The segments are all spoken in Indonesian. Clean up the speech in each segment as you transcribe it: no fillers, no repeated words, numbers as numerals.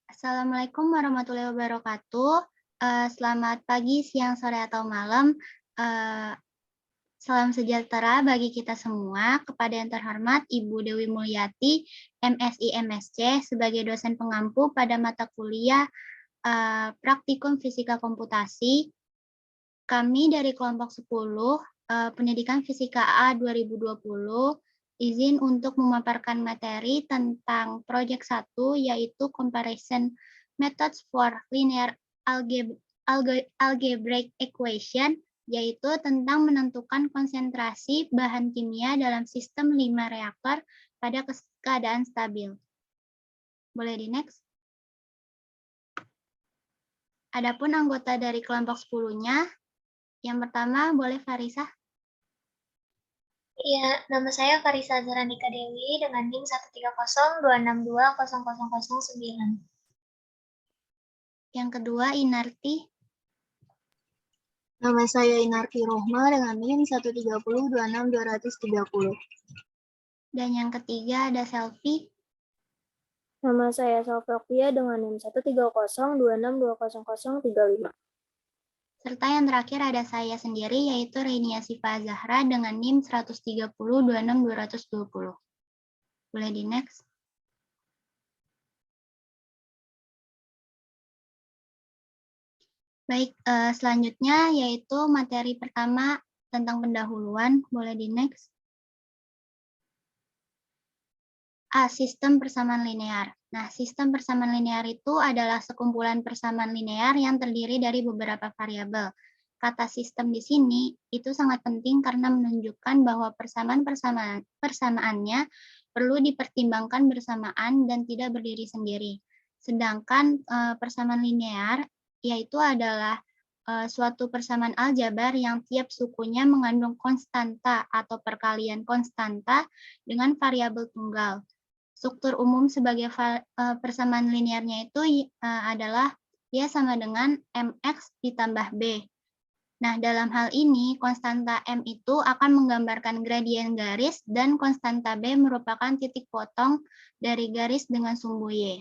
Assalamualaikum warahmatullahi wabarakatuh. Selamat pagi, siang, sore, atau malam. Salam sejahtera bagi kita semua. Kepada yang terhormat Ibu Dewi Mulyati, MSI MSC, sebagai dosen pengampu pada mata kuliah Praktikum Fisika Komputasi, kami dari kelompok 10, Pendidikan Fisika A 2020, izin untuk memaparkan materi tentang proyek 1, yaitu Comparison Methods for Linear Algebraic Equation, yaitu tentang menentukan konsentrasi bahan kimia dalam sistem 5 reaktor pada keadaan stabil. Boleh di next? Adapun anggota dari kelompok 10-nya, yang pertama boleh Farisa. Iya, nama saya Farisa Zaranika Dewi dengan NIM 13026200009. Yang kedua Inarti. Nama saya Inarti Rohma dengan NIM 130262030. Dan yang ketiga ada Selfie. Nama saya Salvia dengan NIM 13026200035. Serta yang terakhir ada saya sendiri, yaitu Renia Sifa Zahra dengan NIM 130262020. Boleh di next? Baik, selanjutnya yaitu materi pertama tentang pendahuluan. Boleh di next? Sistem persamaan linear. Nah, sistem persamaan linear itu adalah sekumpulan persamaan linear yang terdiri dari beberapa variabel. Kata sistem di sini itu sangat penting karena menunjukkan bahwa persamaannya perlu dipertimbangkan bersamaan dan tidak berdiri sendiri. Sedangkan persamaan linear yaitu adalah suatu persamaan aljabar yang tiap sukunya mengandung konstanta atau perkalian konstanta dengan variabel tunggal. Struktur umum sebagai persamaan linearnya itu adalah Y sama dengan MX ditambah B. Nah, dalam hal ini, konstanta M itu akan menggambarkan gradien garis dan konstanta B merupakan titik potong dari garis dengan sumbu Y.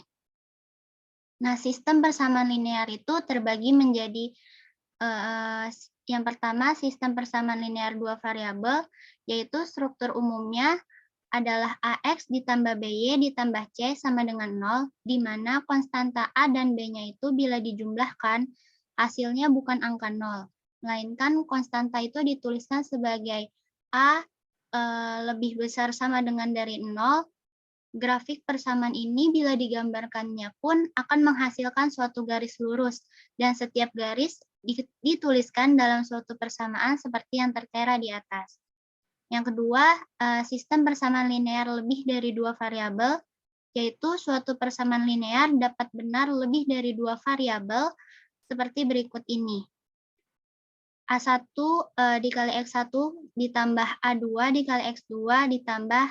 Nah, sistem persamaan linear itu terbagi menjadi yang pertama, sistem persamaan linear dua variabel, yaitu struktur umumnya adalah AX ditambah BY ditambah C sama dengan 0, di mana konstanta A dan B-nya itu bila dijumlahkan, hasilnya bukan angka 0, melainkan konstanta itu dituliskan sebagai A lebih besar sama dengan dari 0. Grafik persamaan ini bila digambarkannya pun akan menghasilkan suatu garis lurus, dan setiap garis dituliskan dalam suatu persamaan seperti yang tertera di atas. Yang kedua, sistem persamaan linear lebih dari dua variabel, yaitu suatu persamaan linear dapat benar lebih dari dua variabel seperti berikut ini. A1 dikali X1 ditambah A2 dikali X2 ditambah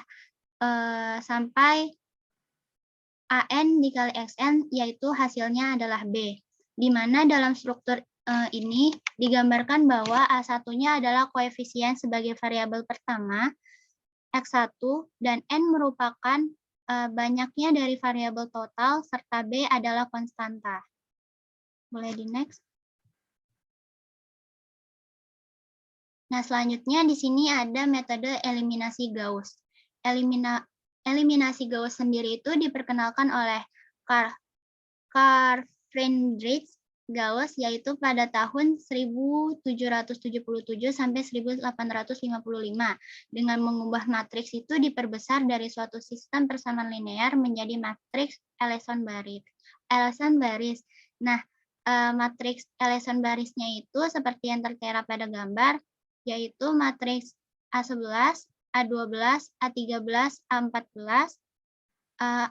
sampai AN dikali XN, yaitu hasilnya adalah B. Di mana dalam struktur ini digambarkan bahwa A1-nya adalah koefisien sebagai variabel pertama, X1, dan N merupakan banyaknya dari variabel total, serta B adalah konstanta. Boleh di next? Nah, selanjutnya di sini ada metode eliminasi Gauss. Eliminasi Gauss sendiri itu diperkenalkan oleh Carl Friedrich Gauss, yaitu pada tahun 1777 sampai 1855 dengan mengubah matriks itu diperbesar dari suatu sistem persamaan linear menjadi matriks Eleson baris. Nah, matriks Eleson barisnya itu seperti yang tertera pada gambar, yaitu matriks A11, A12, A13, A14,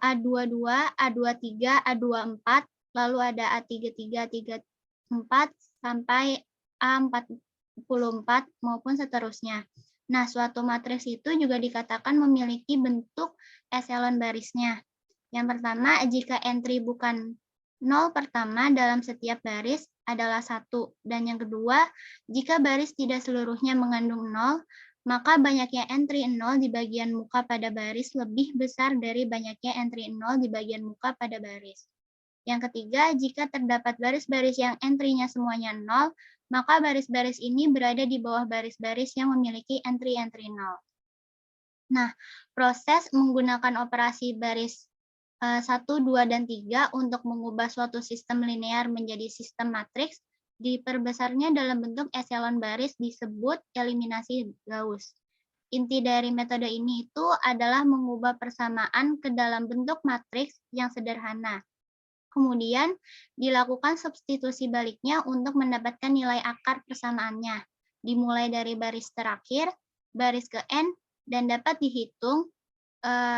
A22, A23, A24, lalu ada A33, A34, sampai A44, maupun seterusnya. Nah, suatu matriks itu juga dikatakan memiliki bentuk eselon barisnya. Yang pertama, jika entry bukan 0 pertama dalam setiap baris adalah 1. Dan yang kedua, jika baris tidak seluruhnya mengandung 0, maka banyaknya entry 0 di bagian muka pada baris lebih besar dari banyaknya entry 0 di bagian muka pada baris. Yang ketiga, jika terdapat baris-baris yang entry-nya semuanya 0, maka baris-baris ini berada di bawah baris-baris yang memiliki entry-entry 0. Nah, proses menggunakan operasi baris 1, 2, dan 3 untuk mengubah suatu sistem linear menjadi sistem matriks diperbesarnya dalam bentuk eselon baris disebut eliminasi Gauss. Inti dari metode ini itu adalah mengubah persamaan ke dalam bentuk matriks yang sederhana. Kemudian dilakukan substitusi baliknya untuk mendapatkan nilai akar persamaannya, dimulai dari baris terakhir, baris ke n, dan dapat dihitung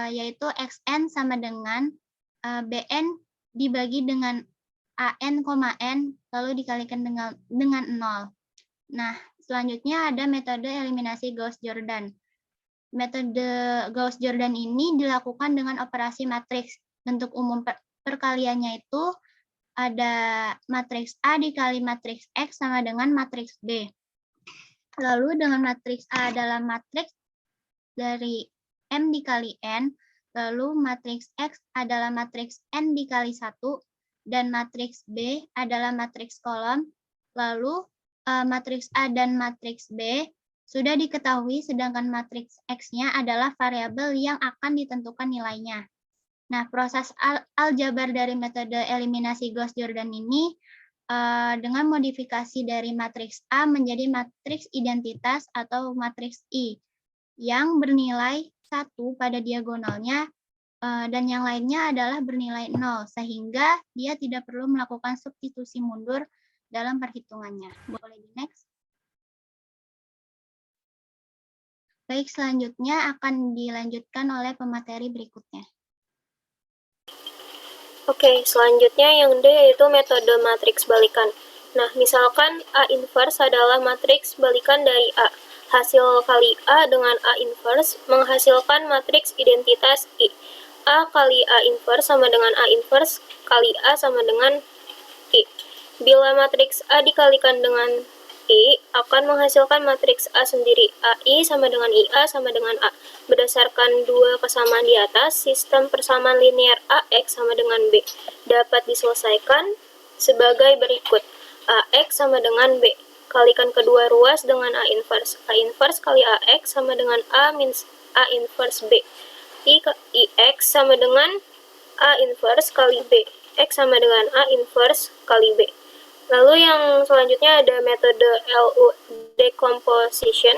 yaitu xn sama dengan bn dibagi dengan an, n, lalu dikalikan dengan 0. Nah, selanjutnya ada metode eliminasi Gauss-Jordan. Metode Gauss-Jordan ini dilakukan dengan operasi matriks. Bentuk umum perkaliannya itu ada matriks A dikali matriks X sama dengan matriks B. Lalu dengan matriks A adalah matriks dari M dikali N, lalu matriks X adalah matriks N dikali 1, dan matriks B adalah matriks kolom, lalu matriks A dan matriks B sudah diketahui, sedangkan matriks X-nya adalah variabel yang akan ditentukan nilainya. Nah, proses aljabar dari metode eliminasi Gauss-Jordan ini dengan modifikasi dari matriks A menjadi matriks identitas atau matriks I yang bernilai 1 pada diagonalnya dan yang lainnya adalah bernilai 0, sehingga dia tidak perlu melakukan substitusi mundur dalam perhitungannya. Boleh di next? Baik, selanjutnya akan dilanjutkan oleh pemateri berikutnya. Oke, selanjutnya yang D yaitu metode matriks balikan. Nah, misalkan A inverse adalah matriks balikan dari A. Hasil kali A dengan A inverse menghasilkan matriks identitas I. A kali A inverse sama dengan A inverse kali A sama dengan I. Bila matriks A dikalikan dengan I, akan menghasilkan matriks A sendiri. AI sama dengan IA sama dengan A. Berdasarkan dua kesamaan di atas, sistem persamaan linear AX sama dengan B dapat diselesaikan sebagai berikut. AX sama dengan B. Kalikan kedua ruas dengan A inverse. A inverse kali AX sama dengan A minus A inverse B. IX sama dengan A inverse kali B. X sama dengan A inverse kali B. Lalu yang selanjutnya ada metode LU decomposition.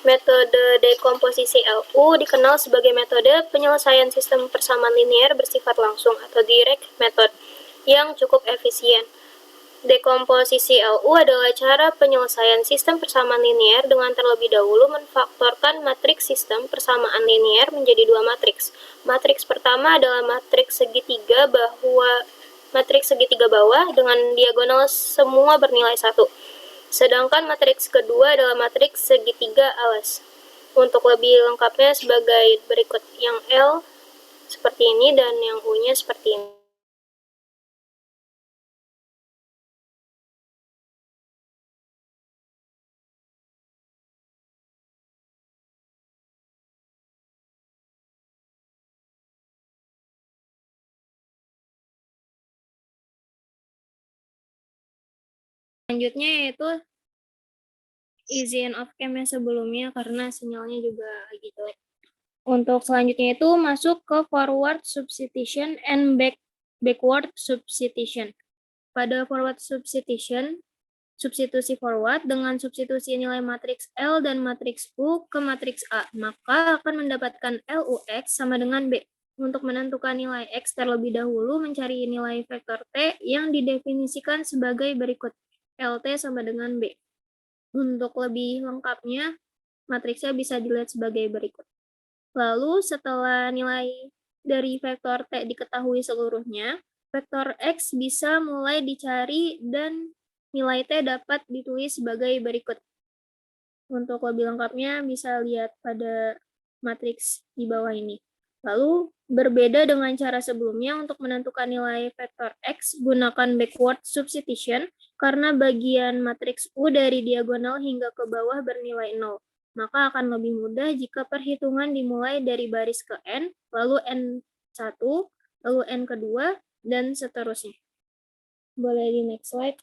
Metode dekomposisi LU dikenal sebagai metode penyelesaian sistem persamaan linear bersifat langsung atau direct method yang cukup efisien. Dekomposisi LU adalah cara penyelesaian sistem persamaan linear dengan terlebih dahulu memfaktorkan matriks sistem persamaan linear menjadi dua matriks. Matriks pertama adalah matriks segitiga bawah dengan diagonal semua bernilai 1. Sedangkan matriks kedua adalah matriks segitiga alas. Untuk lebih lengkapnya sebagai berikut. Yang L seperti ini dan yang U-nya seperti ini. Selanjutnya yaitu izin off cam yang sebelumnya karena sinyalnya juga lagi jelek. Untuk selanjutnya itu masuk ke forward substitution and backward substitution. Pada forward substitution, substitusi forward dengan substitusi nilai matriks L dan matriks U ke matriks A, maka akan mendapatkan LUX sama dengan B. Untuk menentukan nilai X terlebih dahulu mencari nilai vektor T yang didefinisikan sebagai berikut. LT sama dengan B. Untuk lebih lengkapnya, matriksnya bisa dilihat sebagai berikut. Lalu setelah nilai dari vektor T diketahui seluruhnya, vektor X bisa mulai dicari dan nilai T dapat ditulis sebagai berikut. Untuk lebih lengkapnya bisa lihat pada matriks di bawah ini. Lalu berbeda dengan cara sebelumnya untuk menentukan nilai vektor X, gunakan backward substitution karena bagian matriks U dari diagonal hingga ke bawah bernilai 0. Maka akan lebih mudah jika perhitungan dimulai dari baris ke N, lalu N1, lalu N kedua, dan seterusnya. Boleh di next slide.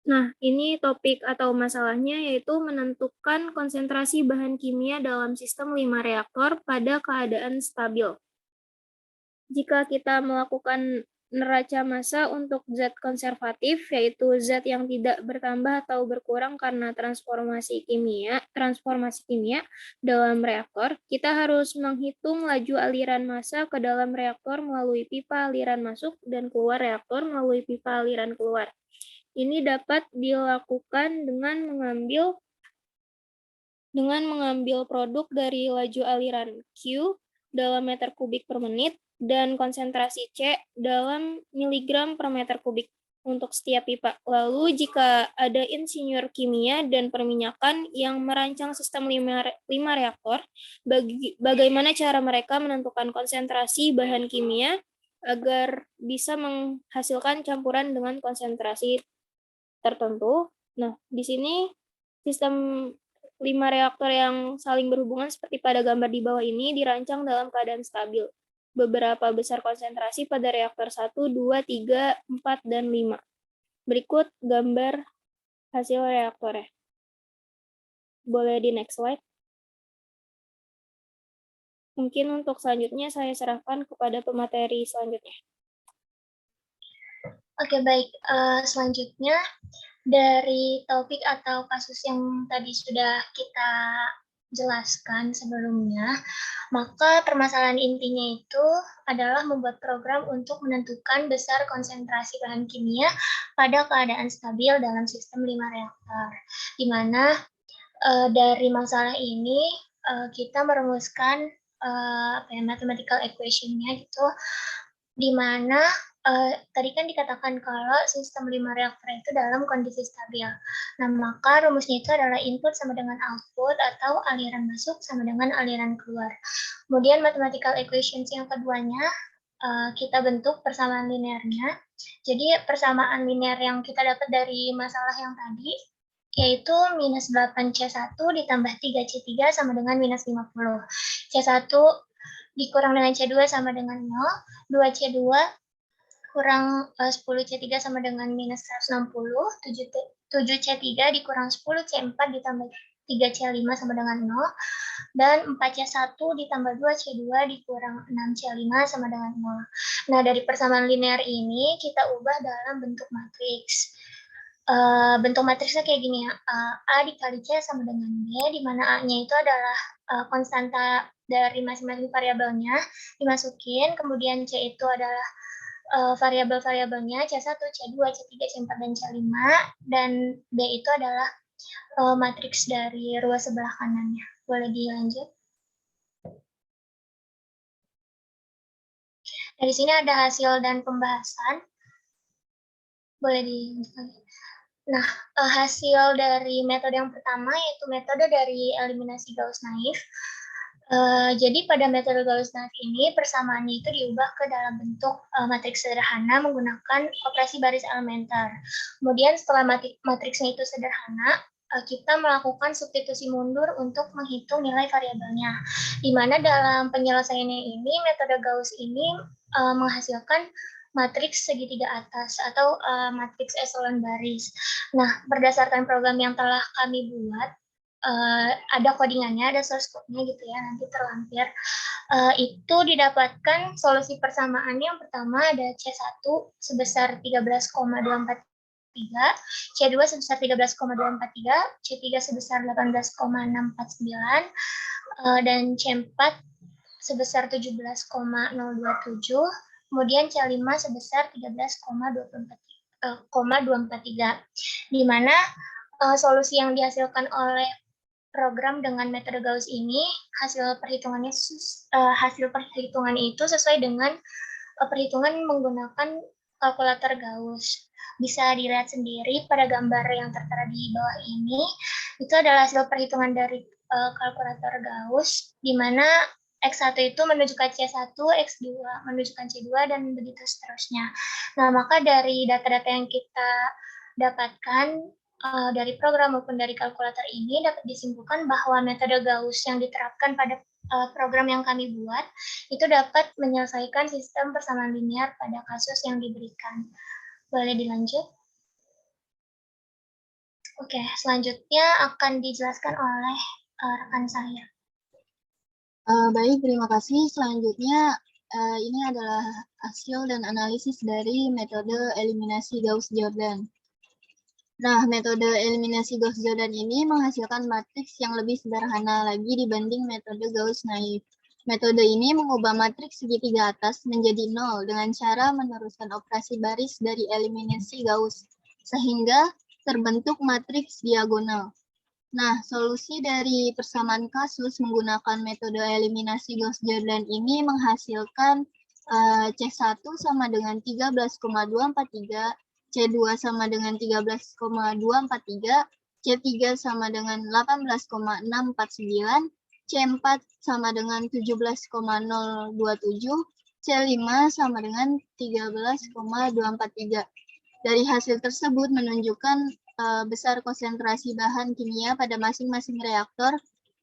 Nah, ini topik atau masalahnya yaitu menentukan konsentrasi bahan kimia dalam sistem 5 reaktor pada keadaan stabil. Jika kita melakukan neraca massa untuk zat konservatif, yaitu zat yang tidak bertambah atau berkurang karena transformasi kimia dalam reaktor, kita harus menghitung laju aliran massa ke dalam reaktor melalui pipa aliran masuk dan keluar reaktor melalui pipa aliran keluar. Ini dapat dilakukan dengan mengambil produk dari laju aliran Q dalam meter kubik per menit dan konsentrasi C dalam miligram per meter kubik untuk setiap pipa. Lalu jika ada insinyur kimia dan perminyakan yang merancang sistem 5 reaktor, bagaimana cara mereka menentukan konsentrasi bahan kimia agar bisa menghasilkan campuran dengan konsentrasi tertentu. Nah, di sini sistem 5 reaktor yang saling berhubungan seperti pada gambar di bawah ini dirancang dalam keadaan stabil. Beberapa besar konsentrasi pada reaktor 1, 2, 3, 4, dan 5. Berikut gambar hasil reaktornya. Boleh di next slide. Mungkin untuk selanjutnya saya serahkan kepada pemateri selanjutnya. Oke, baik. Selanjutnya, dari topik atau kasus yang tadi sudah kita jelaskan sebelumnya, maka permasalahan intinya itu adalah membuat program untuk menentukan besar konsentrasi bahan kimia pada keadaan stabil dalam sistem 5 reaktor. Di mana dari masalah ini kita merumuskan mathematical equation-nya gitu, di mana tadi kan dikatakan kalau sistem 5 reaktor itu dalam kondisi stabil. Nah, maka rumusnya itu adalah input sama dengan output atau aliran masuk sama dengan aliran keluar. Kemudian mathematical equations yang keduanya kita bentuk persamaan linearnya. Jadi persamaan linear yang kita dapat dari masalah yang tadi yaitu minus 8C1 ditambah 3C3 sama dengan minus 50. C1 dikurang dengan C2 sama dengan 0, 2C2 kurang 10C3 sama dengan minus 160, 7C3 dikurang 10C4 ditambah 3C5 sama dengan 0, dan 4C1 ditambah 2C2 dikurang 6C5 sama dengan 0. Nah, dari persamaan linear ini kita ubah dalam bentuk matriks. Bentuk matriksnya kayak gini ya, A dikali C sama dengan B, di mana A-nya itu adalah konstanta dari masing-masing variabelnya dimasukin, kemudian C itu adalah variabel-variabelnya C1, C2, C3, C4, dan C5, dan B itu adalah matriks dari ruas sebelah kanannya. Boleh dilanjut? Dari sini ada hasil dan pembahasan. Boleh dilanjutkan. Nah, hasil dari metode yang pertama yaitu metode dari eliminasi Gauss-Naif. Jadi pada metode Gauss-Naif ini persamaannya itu diubah ke dalam bentuk matriks sederhana menggunakan operasi baris elementer. Kemudian setelah matriksnya itu sederhana, kita melakukan substitusi mundur untuk menghitung nilai variabelnya. Di mana dalam penyelesaiannya ini metode Gauss ini menghasilkan matriks segitiga atas atau matriks eselon baris. Nah, berdasarkan program yang telah kami buat, ada codingannya, ada source code-nya gitu ya, nanti terlampir. Itu didapatkan solusi persamaan yang pertama ada C1 sebesar 13,243, C2 sebesar 13,243, C3 sebesar 18,649, dan C4 sebesar 17,027, kemudian C5 sebesar 13,243, di mana solusi yang dihasilkan oleh program dengan metode Gauss ini hasil perhitungannya itu sesuai dengan perhitungan menggunakan kalkulator Gauss. Bisa dilihat sendiri pada gambar yang tertera di bawah ini. Itu adalah hasil perhitungan dari kalkulator Gauss, di mana X1 itu menunjukkan C1, X2 menunjukkan C2, dan begitu seterusnya. Nah, maka dari data-data yang kita dapatkan, dari program maupun dari kalkulator ini dapat disimpulkan bahwa metode Gauss yang diterapkan pada program yang kami buat itu dapat menyelesaikan sistem persamaan linear pada kasus yang diberikan. Boleh dilanjut? Oke, selanjutnya akan dijelaskan oleh rekan saya. Baik, terima kasih. Selanjutnya, ini adalah hasil dan analisis dari metode eliminasi Gauss-Jordan. Nah, metode eliminasi Gauss-Jordan ini menghasilkan matriks yang lebih sederhana lagi dibanding metode Gauss-Naif. Metode ini mengubah matriks segitiga atas menjadi 0 dengan cara meneruskan operasi baris dari eliminasi Gauss, sehingga terbentuk matriks diagonal. Nah, solusi dari persamaan kasus menggunakan metode eliminasi Gauss-Jordan ini menghasilkan C1 sama dengan 13,243, C2 sama dengan 13,243, C3 sama dengan 18,649, C4 sama dengan 17,027, C5 sama dengan 13,243. Dari hasil tersebut menunjukkan besar konsentrasi bahan kimia pada masing-masing reaktor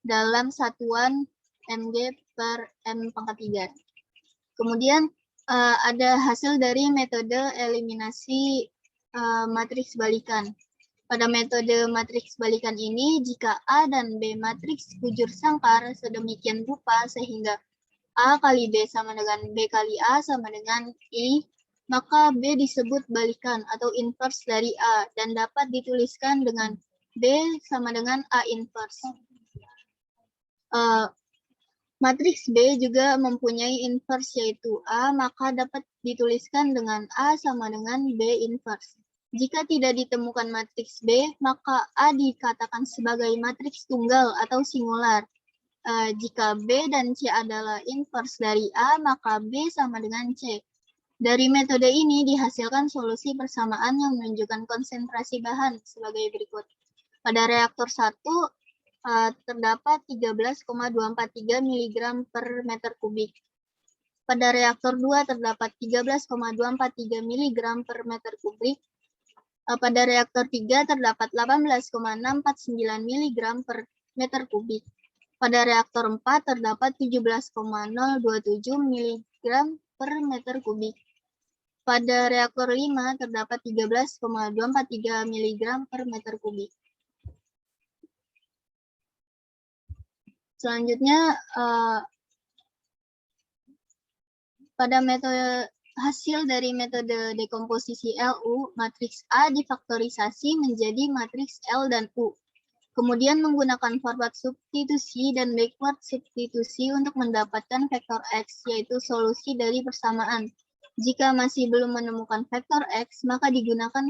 dalam satuan mg per m pangkat 3. Kemudian ada hasil dari metode eliminasi matriks balikan. Pada metode matriks balikan ini, jika A dan B matriks bujur sangkar sedemikian rupa sehingga A kali B sama dengan B kali A sama dengan I, maka B disebut balikan atau inverse dari A dan dapat dituliskan dengan B sama dengan A inverse. Matriks B juga mempunyai inverse yaitu A, maka dapat dituliskan dengan A sama dengan B inverse. Jika tidak ditemukan matriks B, maka A dikatakan sebagai matriks tunggal atau singular. Jika B dan C adalah inverse dari A, maka B sama dengan C. Dari metode ini dihasilkan solusi persamaan yang menunjukkan konsentrasi bahan sebagai berikut. Pada reaktor 1, terdapat 13,243 mg per meter kubik. Pada reaktor 2 terdapat 13,243 mg per meter kubik. Pada reaktor 3 terdapat 18,649 mg per meter kubik. Pada reaktor 4 terdapat 17,027 mg per meter kubik. Pada reaktor 5 terdapat 13,243 mg per meter kubik. Selanjutnya, pada metode hasil dari metode dekomposisi Lu, matriks A difaktorisasi menjadi matriks L dan U. Kemudian menggunakan forward substitusi dan backward substitusi untuk mendapatkan vektor X, yaitu solusi dari persamaan. Jika masih belum menemukan vektor X, maka digunakan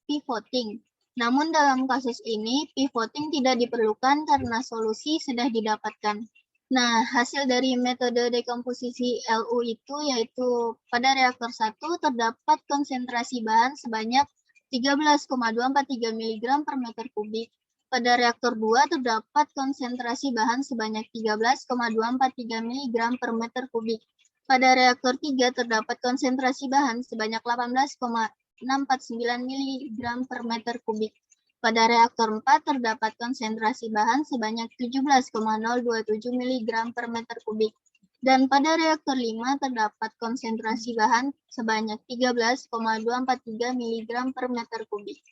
pivoting. Namun dalam kasus ini, pivoting tidak diperlukan karena solusi sudah didapatkan. Nah, hasil dari metode dekomposisi Lu itu yaitu pada reaktor 1 terdapat konsentrasi bahan sebanyak 13,243 mg per meter kubik. Pada reaktor 2 terdapat konsentrasi bahan sebanyak 13,243 mg per meter kubik. Pada reaktor 3 terdapat konsentrasi bahan sebanyak 18,649 mg per meter kubik. Pada reaktor 4 terdapat konsentrasi bahan sebanyak 17,027 mg per meter kubik. Dan pada reaktor 5 terdapat konsentrasi bahan sebanyak 13,243 mg per meter kubik.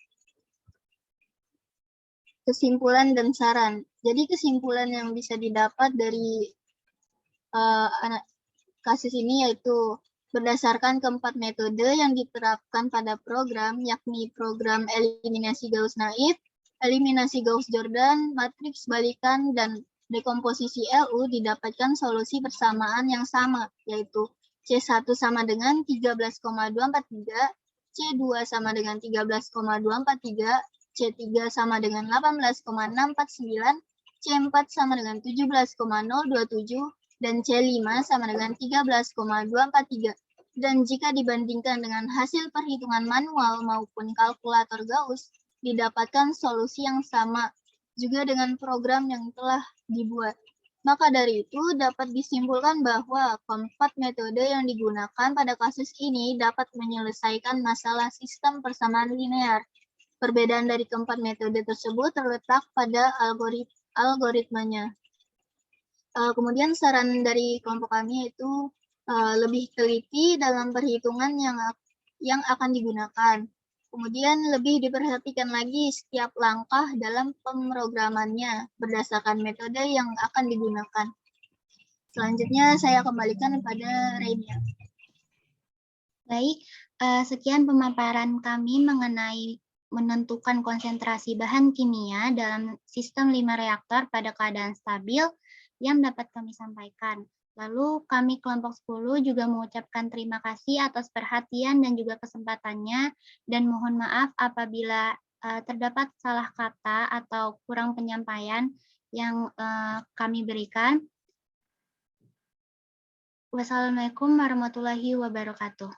Kesimpulan dan saran. Jadi kesimpulan yang bisa didapat dari kasus ini yaitu berdasarkan keempat metode yang diterapkan pada program, yakni program eliminasi Gauss-Naif, eliminasi Gauss-Jordan, matriks balikan, dan dekomposisi Lu, didapatkan solusi persamaan yang sama, yaitu C1 sama dengan 13,243, C2 sama dengan 13,243, C3 sama dengan 18,649, C4 sama dengan 17,027, dan C5 sama dengan 13,243. Dan jika dibandingkan dengan hasil perhitungan manual maupun kalkulator Gauss, didapatkan solusi yang sama, juga dengan program yang telah dibuat. Maka dari itu, dapat disimpulkan bahwa keempat metode yang digunakan pada kasus ini dapat menyelesaikan masalah sistem persamaan linear. Perbedaan dari keempat metode tersebut terletak pada algoritmanya. Kemudian saran dari kelompok kami yaitu lebih teliti dalam perhitungan yang akan digunakan. Kemudian lebih diperhatikan lagi setiap langkah dalam pemrogramannya berdasarkan metode yang akan digunakan. Selanjutnya saya kembalikan kepada Rainia. Baik, sekian pemaparan kami mengenai menentukan konsentrasi bahan kimia dalam sistem 5 reaktor pada keadaan stabil yang dapat kami sampaikan. Lalu kami kelompok 10 juga mengucapkan terima kasih atas perhatian dan juga kesempatannya, dan mohon maaf apabila terdapat salah kata atau kurang penyampaian yang kami berikan. Wassalamualaikum warahmatullahi wabarakatuh.